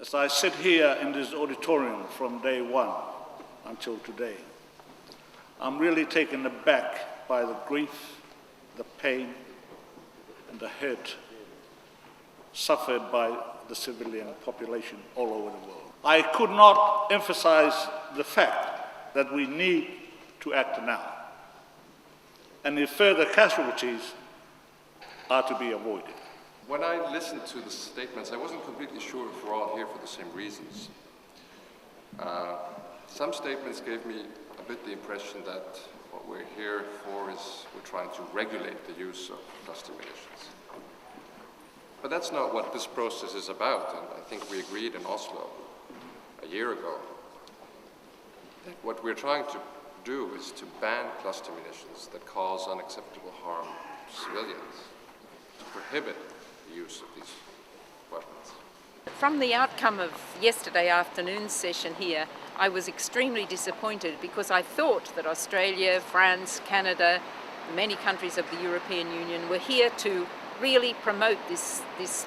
As I sit here in this auditorium from day one until today, I'm really taken aback by the grief, the pain, and the hurt suffered by the civilian population all over the world. I could not emphasize the fact that we need to act now, and if further casualties are to be avoided. When I listened to the statements, I wasn't completely sure if we're all here for the same reasons. Some statements gave me a bit the impression that what we're here for is we're trying to regulate the use of cluster munitions. But that's not what this process is about, and I think we agreed in Oslo a year ago that what we're trying to do is to ban cluster munitions that cause unacceptable harm to civilians, to prohibit the use of these weapons. From the outcome of yesterday afternoon's session here, I was extremely disappointed because I thought that Australia, France, Canada, many countries of the European Union were here to really promote this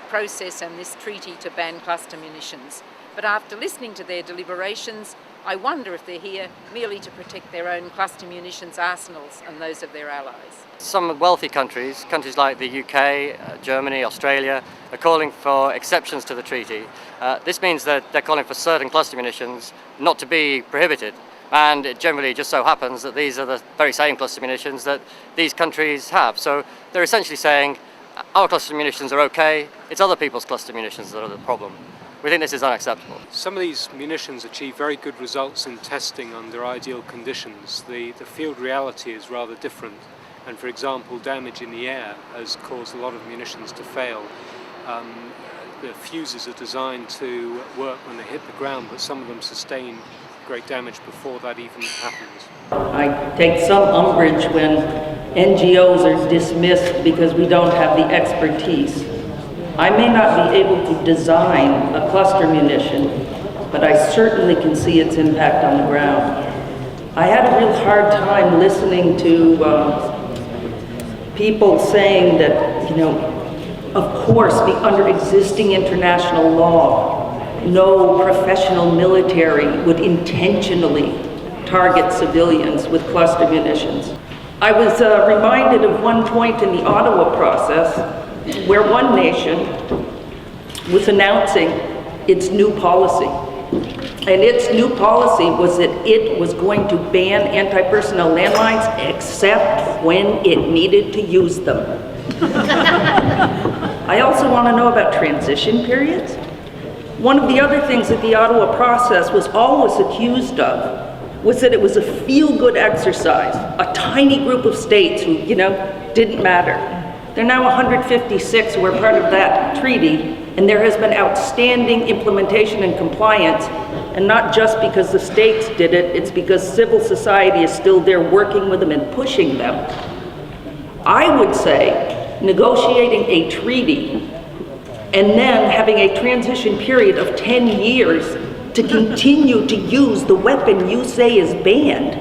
process and this treaty to ban cluster munitions. But after listening to their deliberations, I wonder if they're here merely to protect their own cluster munitions arsenals and those of their allies. Some wealthy countries like the UK, Germany, Australia, are calling for exceptions to the treaty. This means that they're calling for certain cluster munitions not to be prohibited. And it generally just so happens that these are the very same cluster munitions that these countries have. So they're essentially saying, our cluster munitions are okay, it's other people's cluster munitions that are the problem. We think this is unacceptable. Some of these munitions achieve very good results in testing under ideal conditions. The field reality is rather different. And for example, damage in the air has caused a lot of munitions to fail. The fuses are designed to work when they hit the ground, but some of them sustain great damage before that even happens. I take some umbrage when NGOs are dismissed because we don't have the expertise. I may not be able to design a cluster munition, but I certainly can see its impact on the ground. I had a real hard time listening to people saying that, of course, under existing international law, no professional military would intentionally target civilians with cluster munitions. I was reminded of one point in the Ottawa process where one nation was announcing its new policy. And its new policy was that it was going to ban anti-personnel landmines except when it needed to use them. I also want to know about transition periods. One of the other things that the Ottawa process was always accused of was that it was a feel-good exercise, a tiny group of states who, didn't matter. There are now 156 who are part of that treaty, and there has been outstanding implementation and compliance, and not just because the states did it, it's because civil society is still there working with them and pushing them. I would say negotiating a treaty and then having a transition period of 10 years to continue to use the weapon you say is banned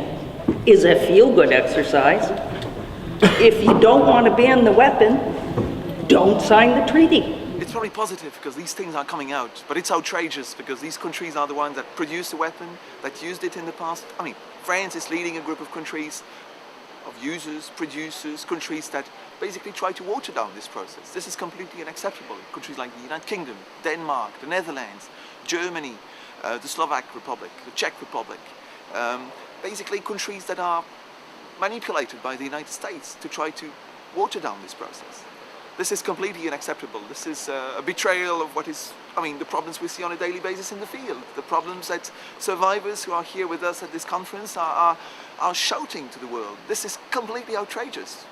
is a feel-good exercise. If you don't want to ban the weapon, don't sign the treaty. It's probably positive because these things are coming out, but it's outrageous because these countries are the ones that produced the weapon, that used it in the past. France is leading a group of countries, of users, producers, countries that basically try to water down this process. This is completely unacceptable. Countries like the United Kingdom, Denmark, the Netherlands, Germany, the Slovak Republic, the Czech Republic, basically countries that are manipulated by the United States to try to water down this process. This is completely unacceptable. This is a betrayal of the problems we see on a daily basis in the field. The problems that survivors who are here with us at this conference are shouting to the world. This is completely outrageous.